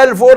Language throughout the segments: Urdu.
L4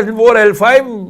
L4 L5?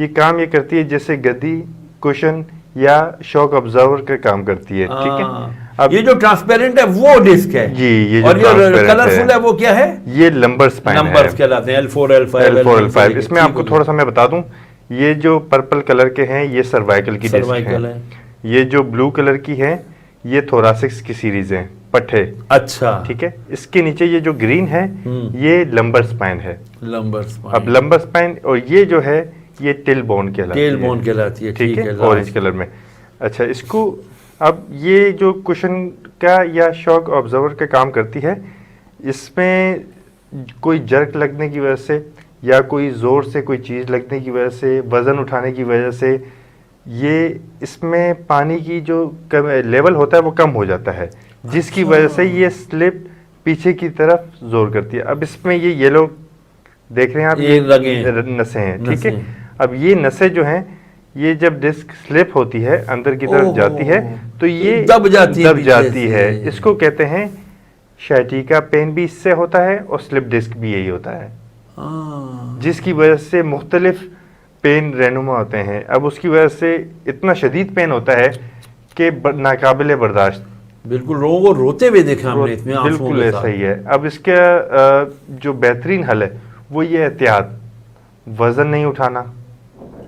یہ کام یہ کرتی ہے جیسے گدی، کوشن یا شاک آبزرور کا کام کرتی ہے. ٹھیک ہے. اب یہ جو ٹرانسپیرنٹ ہے وہ ڈسک ہے جی، یہ اور جو یہ کلرفل ہے وہ کیا ہے؟ یہ لمبر اسپائن ہے. نمبرز کہلاتے ہیں L4 L5 L4 L5. اس میں آپ کو تھوڑا سا میں بتا دوں، یہ جو پرپل کلر کے ہیں یہ سروائکل کی ڈسک ہے. یہ جو بلو کلر کی ہے یہ تھوراسکس کی سیریز ہے، پٹھے. اچھا ٹھیک ہے. اس کے نیچے یہ جو گرین ہے یہ لمبر اسپائن ہے. Lumbar spine. اب لمبر اسپائن اور یہ جو ہے یہ ٹیل بون کہلاتی ہے. ٹھیک ہے، اورنج کلر میں. اچھا، اس کو اب یہ جو کوشن کا یا شاک آبزرور کا کام کرتی ہے، اس میں کوئی جرک لگنے کی وجہ سے یا کوئی زور سے کوئی چیز لگنے کی وجہ سے، وزن اٹھانے کی وجہ سے، یہ اس میں پانی کی جو لیول ہوتا ہے وہ کم ہو جاتا ہے، جس کی وجہ سے یہ سلپ پیچھے کی طرف زور کرتی ہے. اب اس میں یہ یلو دیکھ رہے ہیں آپ، یہ نسیں ہیں. ٹھیک ہے. اب یہ نسیں جو ہیں یہ جب ڈسک سلپ ہوتی ہے اندر کی طرف جاتی ہے تو یہ دب جاتی ہے. اس کو کہتے ہیں شائٹیکا پین بھی اس سے ہوتا ہے اور سلپ ڈسک بھی یہی ہوتا ہے، جس کی وجہ سے مختلف پین رہنما ہوتے ہیں. اب اس کی وجہ سے اتنا شدید پین ہوتا ہے کہ ناقابل برداشت. بالکل، لوگوں کو روتے ہوئے دیکھا ہم نے اس میں. بالکل ایسا ہی ہے. اب اس کا جو بہترین حل ہے وہ یہ احتیاط، وزن نہیں اٹھانا.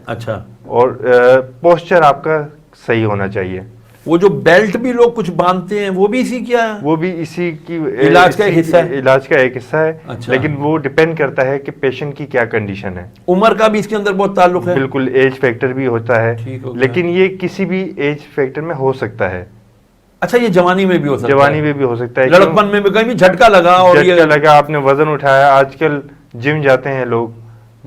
اچھا. اور پوسچر آپ کا صحیح ہونا چاہیے. وہ جو بیلٹ بھی لوگ کچھ باندھتے ہیں وہ بھی اسی کیا ہے؟ وہ بھی اسی کی علاج کا ایک حصہ ہے. علاج کا ایک حصہ ہے. اچھا. لیکن وہ ڈیپینڈ کرتا ہے کہ پیشنٹ کی کیا کنڈیشن ہے. عمر کا بھی اس کے اندر بہت تعلق ہے. بالکل، ایج فیکٹر بھی ہوتا ہے، لیکن یہ کسی بھی ایج فیکٹر میں ہو سکتا ہے. اچھا، یہ جوانی میں بھی ہو سکتا ہے؟ جوانی میں بھی ہو سکتا ہے. لڑکپن میں بھی کہیں جھٹکا لگا اور جھٹکا لگا، آپ نے وزن اٹھایا. آج کل جم جاتے ہیں لوگ،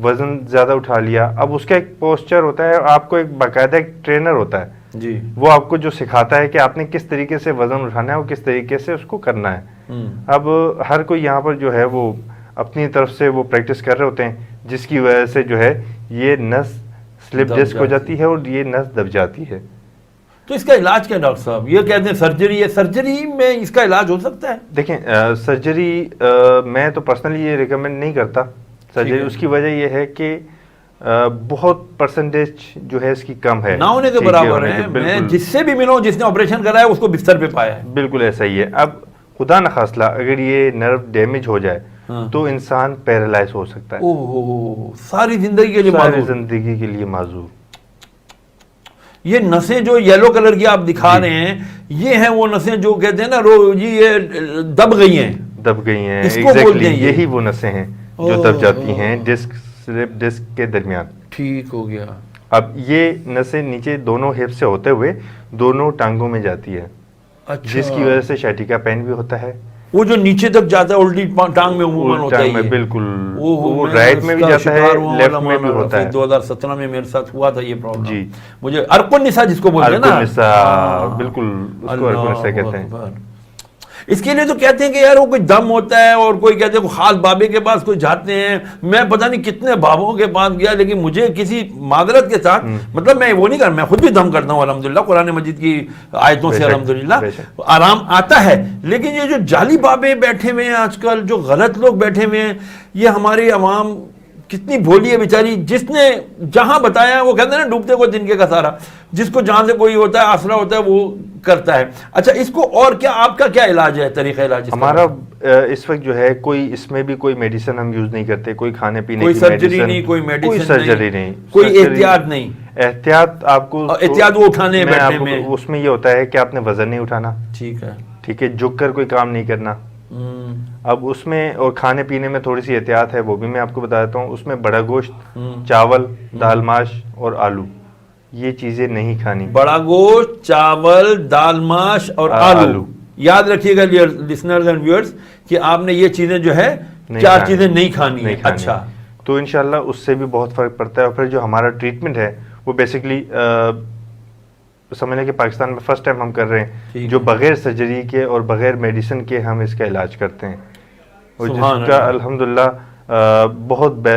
وزن زیادہ اٹھا لیا. اب اس کا ایک پوسچر ہوتا ہے، آپ کو ایک باقاعدہ ایک ٹرینر ہوتا ہے جی، وہ آپ کو جو سکھاتا ہے کہ آپ نے کس طریقے سے وزن اٹھانا ہے اور کس طریقے سے اس کو کرنا ہے. اب ہر کوئی یہاں پر جو ہے وہ اپنی طرف سے وہ پریکٹس کر رہے ہوتے ہیں، جس کی وجہ سے جو ہے یہ نس سلپ ڈسک ہو جاتی ہے اور یہ نس دب جاتی ہے. تو اس کا علاج کیا ڈاکٹر صاحب؟ یہ کہتے ہیں سرجری ہے، سرجری میں اس کا علاج ہو سکتا ہے؟ دیکھیں، سرجری میں تو پرسنلی یہ ریکمینڈ نہیں کرتا سرجری. اس کی وجہ یہ ہے کہ بہت پرسنٹیج جو ہے اس کی کم ہے، نہ ہونے کے برابر ہے. میں جس سے بھی ملوں جس نے آپریشن کرایا اس کو بستر پہ پایا ہے. بالکل ایسا ہی ہے. اب خدا نخواستہ اگر یہ نرو ڈیمیج ہو جائے تو انسان پیرالائز ہو سکتا ہے. ساری زندگی کے لیے، ساری زندگی کے لیے معذور. یہ نسیں جو یلو کلر کی آپ دکھا رہے ہیں، یہ ہیں وہ نسیں جو کہتے ہیں نا یہ دب گئی ہیں. دب گئی ہیں، ایگزیکٹلی یہی وہ نسیں ہیں جو دب جاتی ہیں ڈسک سلپ ڈسک کے درمیان. ٹھیک ہو گیا. اب یہ نسیں نیچے دونوں ہپ سے ہوتے ہوئے دونوں ٹانگوں میں جاتی ہے. اچھا. جس کی وجہ سے شائٹیکا پین بھی ہوتا ہے. وہ جو نیچے تک جاتا ہے الٹی ٹانگ میں عموماً ہوتا ہے. بالکل، وہ رائٹ میں بھی جاتا ہے، لیفٹ میں بھی ہوتا ہے. 2017 میں میرے ساتھ ہوا تھا یہ پرابلم. جی، مجھے ارکن نسا جس کو بولتے ہیں نا. ارکن نسا، بالکل اس کو ارکن نسا کہتے ہیں. اس کے لیے تو کہتے ہیں کہ یار وہ کوئی دم ہوتا ہے اور کوئی کہتے ہیں خاص بابے کے پاس کوئی جاتے ہیں. میں پتہ نہیں کتنے بابوں کے پاس گیا، لیکن مجھے کسی معذرت کے ساتھ مطلب میں وہ نہیں کر، میں خود بھی دم کرتا ہوں الحمدللہ، قرآن مجید کی آیتوں سے الحمدللہ آرام آتا ہے. لیکن یہ جو جعلی بابے بیٹھے ہوئے ہیں آج کل، جو غلط لوگ بیٹھے ہوئے ہیں، یہ ہماری عوام کتنی بھولی ہے بیچاری. جس نے جہاں بتایا وہ کہتے ہیں نا ڈوبتے کو تنکے کا سارا، جس کو جہاں سے کوئی ہوتا ہے آسرا ہوتا ہے وہ کرتا ہے. اچھا، اس کو اور کیا آپ کا کیا علاج ہے، طریقہ علاج؟ ہمارا اس وقت جو ہے کوئی اس میں بھی کوئی میڈیسن ہم یوز نہیں کرتے، کوئی کھانے پینے کی کوئی سرجری نہیں، کوئی میڈیسن، کوئی سرجری نہیں، کوئی احتیاط نہیں. احتیاط آپ کو، احتیاط وہ اٹھانے بیٹھنے میں اس میں یہ ہوتا ہے کہ آپ نے وزن نہیں اٹھانا. ٹھیک ہے. ٹھیک ہے، جھک کر کوئی کام نہیں کرنا. اب اس میں اور کھانے پینے میں تھوڑی سی احتیاط ہے، وہ بھی میں آپ کو بتا دیتا ہوں. اس میں بڑا گوشت، چاول، دال ماش اور آلو، یہ چیزیں نہیں کھانی. بڑا گوشت، چاول، دال ماش اور آلو. یاد رکھیے گا لسنرز اینڈ ویورز کہ آپ نے یہ چیزیں جو ہے 4 چیزیں نہیں کھانی ہیں. اچھا، تو انشاءاللہ اس سے بھی بہت فرق پڑتا ہے. اور پھر جو ہمارا ٹریٹمنٹ ہے وہ بیسکلی سمجھ لیں کہ پاکستان میں فرسٹ ٹائم ہم کر رہے ہیں جو بغیر سرجری کے اور بغیر میڈیسن کے ہم اس کا علاج کرتے ہیں، اور جس کا الحمدللہ بہت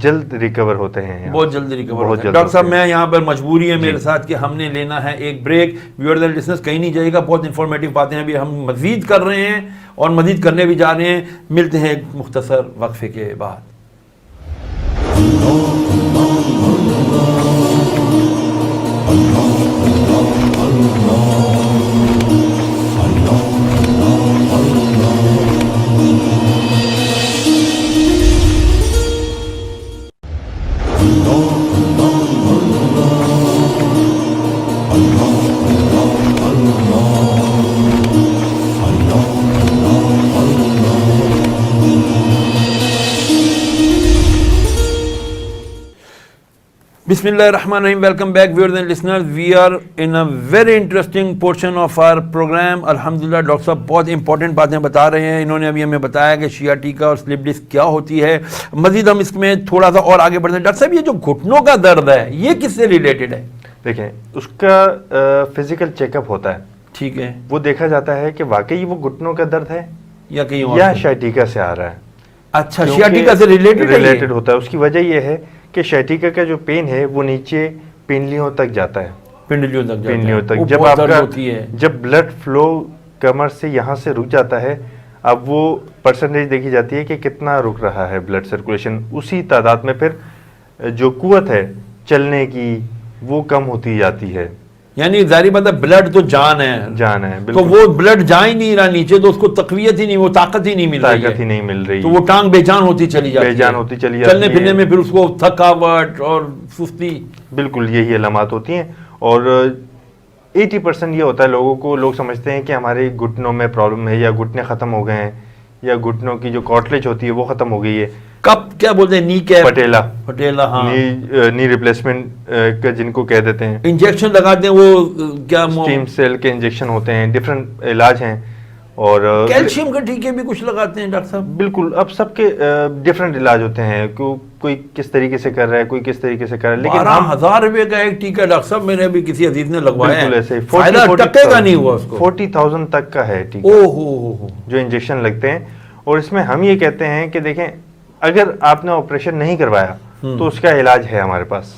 جلد ریکور ہوتے ہیں. بہت جلد ریکور ہوتے ہیں. ڈاکٹر صاحب میں یہاں پر مجبوری ہے میرے ساتھ کہ ہم نے لینا ہے ایک بریک. ویورز اینڈ لسنرز کہیں نہیں جائے گا، بہت انفارمیٹیو باتیں ابھی ہم مزید کر رہے ہیں اور مزید کرنے بھی جا رہے ہیں. ملتے ہیں ایک مختصر وقفے کے بعد. بسم اللہ الرحمن الرحیم. Welcome back viewers and listeners. We are in a very interesting portion of our program. الحمدللہ ڈاکٹر صاحب بہت امپورٹنٹ باتیں بتا رہے ہیں. انہوں نے ابھی ہمیں بتایا کہ شیاٹیکا اور سلپ ڈسک کیا ہوتی ہے. مزید ہم اس میں تھوڑا سا اور آگے بڑھتے ہیں. ڈاکٹر صاحب یہ جو گھٹنوں کا درد ہے یہ کس سے ریلیٹڈ ہے؟ دیکھیں اس کا فزیکل چیک اپ ہوتا ہے, ٹھیک ہے, وہ دیکھا جاتا ہے کہ واقعی وہ گھٹنوں کا درد ہے یا کہیں اور یا شیاٹیکا سے آ رہا ہے. اچھا, شیاٹیکا سے ریلیٹڈ ہوتا ہے. اس کی وجہ یہ ہے کہ شیاٹیکا کا جو پین ہے وہ نیچے پنڈلیوں تک جاتا ہے. پنڈلیوں تک جب آپ کا جب بلڈ فلو کمر سے یہاں سے رک جاتا ہے, اب وہ پرسنٹیج دیکھی جاتی ہے کہ کتنا رک رہا ہے بلڈ سرکولیشن, اسی تعداد میں پھر جو قوت ہے چلنے کی وہ کم ہوتی جاتی ہے. یعنی ظاہری بات ہے بلڈ تو جان ہے, تو وہ بلڈ جا ہی نہیں رہا نیچے, تو اس کو تقویت ہی نہیں, وہ طاقت ہی نہیں مل رہی, تو وہ ٹانگ بے جان ہوتی چلی جاتی ہے, چلنے پھرنے میں پھر اس کو تھکاوٹ اور سستی. بالکل یہی علامات ہوتی ہیں. اور 80% یہ ہوتا ہے لوگوں کو, لوگ سمجھتے ہیں کہ ہمارے گھٹنوں میں پرابلم ہے یا گھٹنے ختم ہو گئے ہیں یا گھٹنوں کی جو کارٹلیج ہوتی ہے وہ ختم ہو گئی ہے. کب کیا بولتے ہیں, نی کیپ, پٹیلا, ہاں, نی ریپلیسمنٹ کا جن کو کہہ دیتے ہیں. انجیکشن لگاتے ہیں, وہ کیا اسٹیم سیل کے انجیکشن ہوتے ہیں, ڈفرینٹ علاج ہیں. اور کیلشیم کا ٹیکے بھی کچھ لگاتے ہیں ڈاکٹر صاحب. بالکل, اب سب کے ڈفرینٹ علاج ہوتے ہیں, کوئی کس طریقے سے کر رہا ہے, کوئی کس طریقے سے کر رہا ہے. لیکن 12,000 روپے کا ایک ٹیکا ڈاکٹر صاحب میرے بھی کسی عزیز نے لگوایا ہے, بالکل ایسے فائدہ ٹکے کا نہیں ہوا اس کو. 40,000 تک کا ہے ٹیکا جو انجیکشن لگتے ہیں. اور اس میں ہم یہ کہتے ہیں کہ دیکھیں اگر آپ نے آپریشن نہیں کروایا تو اس کا علاج ہے ہمارے پاس,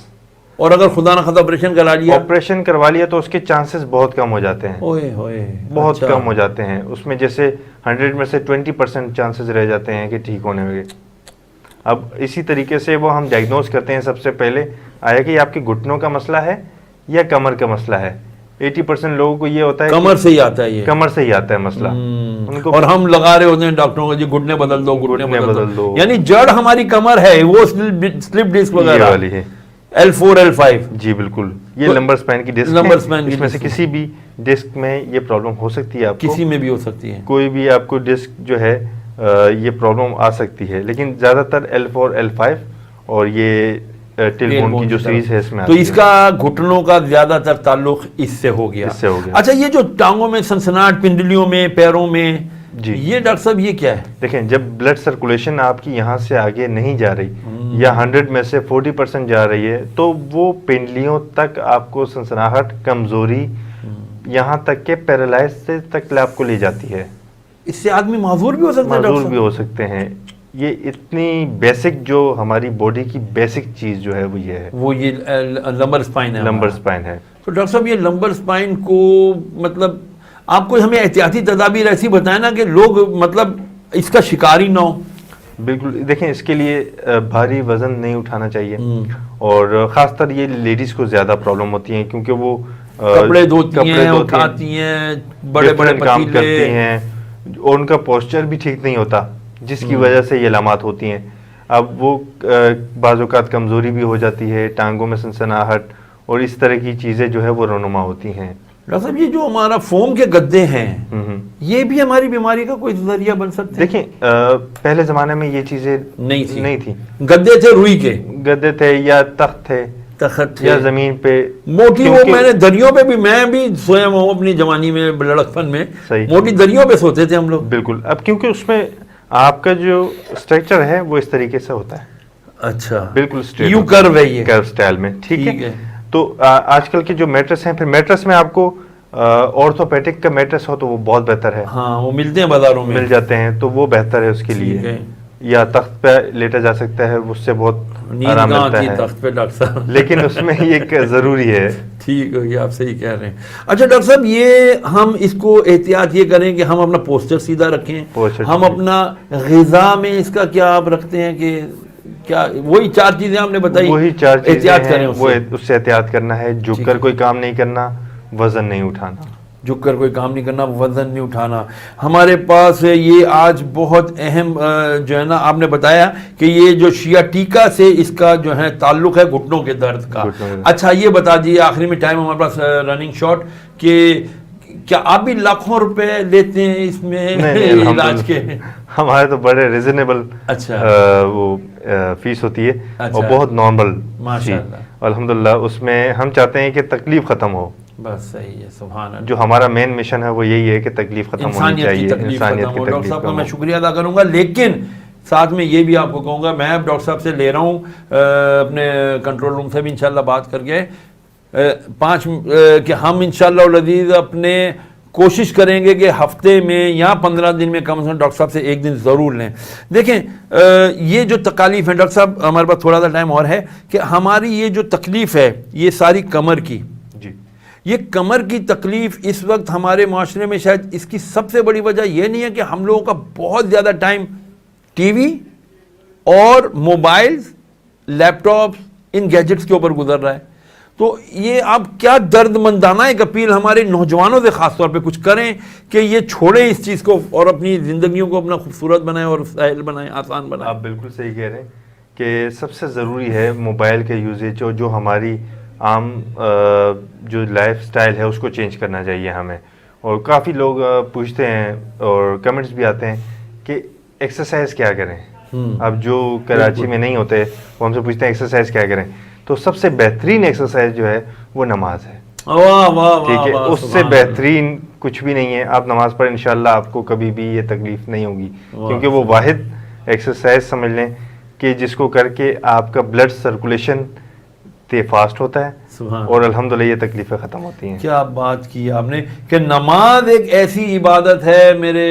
اور اگر خدا نہ خدا آپریشن کروا لیا تو اس کے چانسز بہت کم ہو جاتے ہیں, بہت کم ہو جاتے ہیں. اس میں جیسے 100 میں سے 20% چانسز رہ جاتے ہیں کہ ٹھیک ہونے میں. اب اسی طریقے سے وہ ہم ڈائگنوز کرتے ہیں سب سے پہلے, آیا کہ آپ کے گھٹنوں کا مسئلہ ہے یا کمر کا مسئلہ ہے. 80% لوگوں کو یہ ہوتا ہے کمر سے ہی آتا ہے, کمر سے ہی آتا ہے مسئلہ. اور ہم لگا رہے ہوتے ہیں ڈاکٹروں کو, جی گھٹنے بدل دو, یعنی جڑ ہماری کمر ہے, وہ سلپ ڈسک وغیرہ والی ہے, L4 L5. جی بالکل, یہ لمبر سپائن کی ڈسک ہے. اس میں سے کسی بھی ڈسک میں یہ پرابلم ہو سکتی ہے, آپ کو کسی میں بھی ہو سکتی ہے, کوئی بھی آپ کو ڈسک جو ہے یہ پرابلم آ سکتی ہے. لیکن زیادہ تر L4 L5 اور یہ ٹیل بون کی جو سیریز ہے اس میں, تو اس کا گھٹنوں کا زیادہ تر تعلق اس سے ہو گیا. اچھا, یہ جو ٹانگوں میں سنسناٹ, پنڈلیوں میں, پیروں میں, جی یہ ڈاکٹر صاحب یہ کیا ہے؟ دیکھیں جب بلڈ سرکولیشن آپ کی یہاں سے آگے نہیں جا رہی یا 100 میں سے 40% جا رہی ہے, تو وہ پنڈلیوں تک آپ کو سنسناہٹ, کمزوری, یہاں تک کہ پیرالائز تک آپ کو لے جاتی ہے. اس سے آدمی معذور بھی ہو سکتا ہے, معذور بھی ہو سکتے ہیں. یہ اتنی بیسک جو ہماری باڈی کی بیسک چیز جو ہے وہ یہ ہے, وہ یہ لمبر سپائن ہے. لمبر سپائن ہے. تو ڈاکٹر صاحب یہ لمبر سپائن کو مطلب آپ کو ہمیں احتیاطی تدابیر ایسی بتائیں نا کہ لوگ مطلب اس کا شکاری نہ ہو. بالکل, دیکھیں اس کے لیے بھاری وزن نہیں اٹھانا چاہیے, اور خاص طر یہ لیڈیز کو زیادہ پرابلم ہوتی ہیں کیونکہ وہ کپڑے دھوتی ہیں, اٹھاتی ہیں, بڑے بڑے کام کرتی ہیں, اور ان کا پوسچر بھی ٹھیک نہیں ہوتا, جس کی وجہ سے یہ علامات ہوتی ہیں. اب وہ بعض اوقات کمزوری بھی ہو جاتی ہے, ٹانگوں میں سنسناہٹ اور اس طرح کی چیزیں جو ہے وہ رونما ہوتی ہیں. ڈاکٹر صاحب یہ جو ہمارا فوم کے گدے ہیں یہ بھی ہماری بیماری کا کوئی ذریعہ بن سکتے ہیں؟ دیکھیں پہلے زمانے میں یہ چیزیں نہیں تھی. گدے تھے روئی کے, گدے تھے یا تخت تھے, یا زمین پہ موٹی, وہ میں نے دریوں پہ بھی, میں بھی سویا ہوں اپنی جوانی میں, لڑکپن میں موٹی دریوں پہ سوتے تھے ہم لوگ. بالکل, اب کیونکہ اس میں آپ کا جو اسٹرکچر ہے وہ اس طریقے سے ہوتا ہے. اچھا, بالکل یوں کرو ہے یہ کرو سٹائل میں, ٹھیک ہے. تو آج کل کے جو میٹرس ہیں, پھر میٹرس میں آپ کو آرتھوپیڈک کا میٹرس ہو تو وہ بہت بہتر ہے. ہاں, وہ ملتے ہیں بازاروں میں, مل جاتے ہیں, تو وہ بہتر ہے اس کے لیے. یا تخت پہ لیٹا جا سکتا ہے, اس سے بہت آرام ملتا ہے تخت پہ ڈاکٹر صاحب, لیکن اس میں یہ ضروری ہے. ٹھیک ہے, یہ آپ صحیح کہہ رہے ہیں. اچھا ڈاکٹر صاحب, یہ ہم اس کو احتیاط یہ کریں کہ ہم اپنا پوسچر سیدھا رکھیں, ہم اپنا غذا میں اس کا کیا آپ رکھتے ہیں کہ کیا وہی 4 چیزیں آپ نے بتائی, وہی 4 چیزیں احتیاط کریں, وہ اس سے احتیاط کرنا ہے. جھک کر کوئی کام نہیں کرنا, وزن نہیں اٹھانا, جھک کر کوئی کام نہیں کرنا, وزن نہیں اٹھانا. ہمارے پاس یہ آج بہت اہم جو ہے نا آپ نے بتایا کہ یہ جو شیاٹیکا سے اس کا جو ہے تعلق ہے گھٹنوں کے درد کا. اچھا یہ بتا دیجیے آخری میں, ٹائم ہمارے پاس رننگ شارٹ, کہ کیا آپ بھی لاکھوں روپے لیتے ہیں اس میں علاج کے؟ ہمارے تو بڑے ریزنیبل وہ فیس ہوتی ہے, اور بہت نارمل. ماشاءاللہ. الحمدللہ اس میں ہم چاہتے ہیں کہ تکلیف ختم ہو. بس صحیح ہے, سبحان اللہ. جو ہمارا مین مشن ہے وہ یہی ہے کہ تکلیف ختم ہونی چاہیے, انسانیت کی ڈاکٹر صاحب کا میں شکریہ ادا کروں گا, لیکن ساتھ میں یہ بھی آپ کو کہوں گا, میں اب ڈاکٹر صاحب سے لے رہا ہوں اپنے کنٹرول روم سے بھی انشاءاللہ بات کر کے کہ ہم انشاءاللہ العزیز اپنے کوشش کریں گے کہ ہفتے میں یا 15 دن میں کم از کم ڈاکٹر صاحب سے ایک دن ضرور لیں. دیکھیں یہ جو تکالیف ہیں ڈاکٹر صاحب, ہمارے پاس تھوڑا سا ٹائم اور ہے, کہ ہماری یہ جو تکلیف ہے یہ ساری کمر کی, یہ کمر کی تکلیف اس وقت ہمارے معاشرے میں شاید اس کی سب سے بڑی وجہ یہ نہیں ہے کہ ہم لوگوں کا بہت زیادہ ٹائم ٹی وی اور موبائلز, لیپ ٹاپس, ان گیجٹس کے اوپر گزر رہا ہے. تو یہ آپ کیا درد مندانہ ایک اپیل ہمارے نوجوانوں سے خاص طور پہ کچھ کریں کہ یہ چھوڑیں اس چیز کو اور اپنی زندگیوں کو اپنا خوبصورت بنائیں اور سہل بنائیں, آسان بنائیں. آپ بالکل صحیح کہہ رہے ہیں کہ سب سے ضروری ہے موبائل کے یوزیج, جو ہماری عام جو لائف سٹائل ہے اس کو چینج کرنا چاہیے ہمیں. اور کافی لوگ پوچھتے ہیں اور کمنٹس بھی آتے ہیں کہ ایکسرسائز کیا کریں. اب جو کراچی میں نہیں ہوتے وہ ہم سے پوچھتے ہیں ایکسرسائز کیا کریں. تو سب سے بہترین ایکسرسائز جو ہے وہ نماز ہے. ٹھیک ہے, اس سے بہترین کچھ بھی نہیں ہے. آپ نماز پڑھیں, انشاءاللہ آپ کو کبھی بھی یہ تکلیف نہیں ہوگی, کیونکہ وہ واحد ایکسرسائز سمجھ لیں کہ جس کو کر کے آپ کا بلڈ سرکولیشن فاسٹ ہوتا ہے اور الحمدللہ یہ تکلیفیں ختم ہوتی ہیں. کیا بات کی آپ نے کہ نماز ایک ایسی عبادت ہے میرے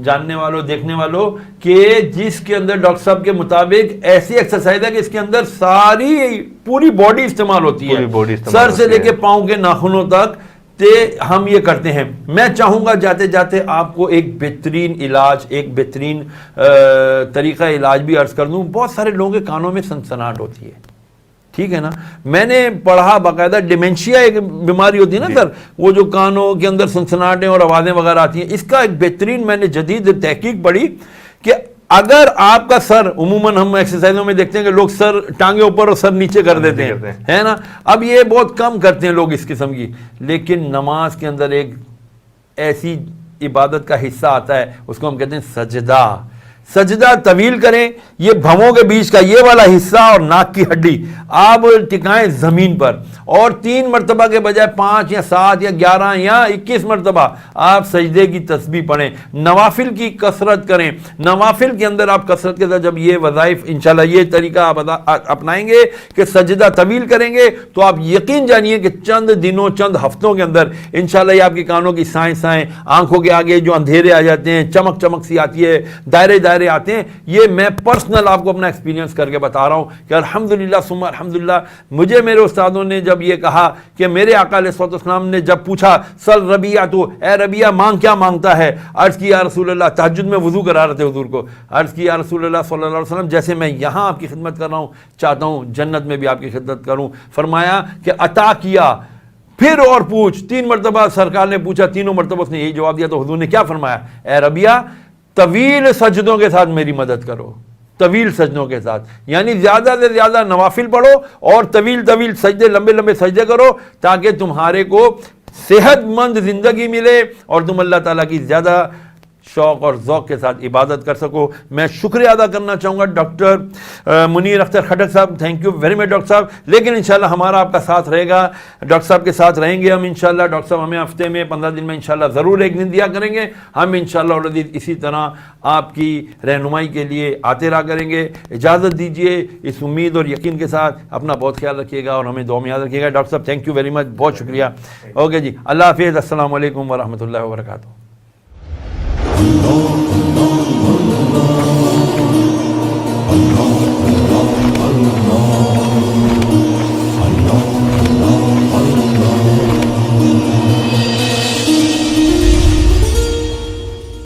جاننے والوں, دیکھنے والوں, کہ جس کے اندر ڈاکٹر صاحب کے مطابق ایسی ایکسرسائز ہے کہ اس کے اندر ساری پوری باڈی استعمال ہوتی ہے, سر سے لے کے پاؤں کے ناخنوں تک ہم یہ کرتے ہیں. میں چاہوں گا جاتے جاتے آپ کو ایک بہترین علاج, ایک بہترین طریقہ علاج بھی عرض کر دوں. بہت سارے لوگوں کے کانوں میں سنسناہٹ ہوتی ہے, ٹھیک ہے نا, میں نے پڑھا باقاعدہ ڈیمینشیا ایک بیماری ہوتی ہے نا سر, وہ جو کانوں کے اندر سنسناہٹیں اور آوازیں وغیرہ آتی ہیں. اس کا ایک بہترین میں نے جدید تحقیق پڑھی کہ اگر آپ کا سر, عموماً ہم ایکسرسائزوں میں دیکھتے ہیں کہ لوگ سر ٹانگیں اوپر اور سر نیچے کر دیتے ہیں, ہے نا, اب یہ بہت کم کرتے ہیں لوگ اس قسم کی, لیکن نماز کے اندر ایک ایسی عبادت کا حصہ آتا ہے, اس کو ہم کہتے ہیں سجدہ. سجدہ طویل کریں, یہ بھووں کے بیچ کا یہ والا حصہ اور ناک کی ہڈی آپ ٹکائیں زمین پر, اور 3 مرتبہ کے بجائے 5 یا 7 یا 11 یا 21 مرتبہ آپ سجدے کی تسبیح پڑھیں. نوافل کی کثرت کریں. نوافل کے اندر آپ کثرت کے ساتھ جب یہ وظائف انشاءاللہ یہ طریقہ آپ اپنائیں گے کہ سجدہ طویل کریں گے, تو آپ یقین جانیے کہ چند دنوں, چند ہفتوں کے اندر انشاءاللہ یہ آپ کی کانوں کی سائیں, آنکھوں کے آگے جو اندھیرے آ جاتے ہیں, چمک چمک سی آتی ہے, دائرے آتے ہیں, یہ میں پرسنل آپ کو اپنا ایکسپیرینس کر کے بتا رہا ہوں کہ الحمدللہ ثم الحمدللہ. مجھے میرے استادوں نے جب یہ کہا کہ میرے آقا علیہ الصلوۃ والسلام نے جب پوچھا سل ربیہ, تو اے ربیہ مانگ کیا مانگتا ہے, عرض کی یا رسول اللہ, تہجد میں وضو کرا رہے تھے حضور کو, عرض کی یا رسول اللہ صلی اللہ علیہ وسلم جیسے میں یہاں آپ کی خدمت کر رہا ہوں چاہتا ہوں جنت میں بھی آپ کی خدمت کروں. فرمایا کہ عطا کیا, پھر اور پوچھ. 3 مرتبہ سرکار نے پوچھا, تینوں مرتبہ اس نے یہی جواب دیا. تو حضور نے کیا فرمایا, اے ربیہ طویل سجدوں کے ساتھ میری مدد کرو, طویل سجدوں کے ساتھ, یعنی زیادہ سے زیادہ نوافل پڑھو اور طویل طویل سجدے, لمبے لمبے سجدے کرو, تاکہ تمہارے کو صحت مند زندگی ملے اور تم اللہ تعالیٰ کی زیادہ شوق اور ذوق کے ساتھ عبادت کر سکو. میں شکریہ ادا کرنا چاہوں گا ڈاکٹر منیر اختر کھٹک صاحب, thank you very much doctor صاحب. لیکن انشاءاللہ ہمارا آپ کا ساتھ رہے گا, ڈاکٹر صاحب کے ساتھ رہیں گے ہم انشاءاللہ. ڈاکٹر صاحب ہمیں ہفتے میں 15 دن میں انشاءاللہ ضرور ایک دن دیا کریں گے. ہم انشاءاللہ العزیز اسی طرح آپ کی رہنمائی کے لیے آتے رہا کریں گے. اجازت دیجیے اس امید اور یقین کے ساتھ. اپنا بہت خیال رکھیے گا اور ہمیں دعا میں یاد رکھیے گا. ڈاکٹر صاحب تھینک یو ویری مچ, بہت شکریہ. اوکے جی, اللہ حافظ, السلام علیکم ورحمۃ اللہ وبرکاتہ.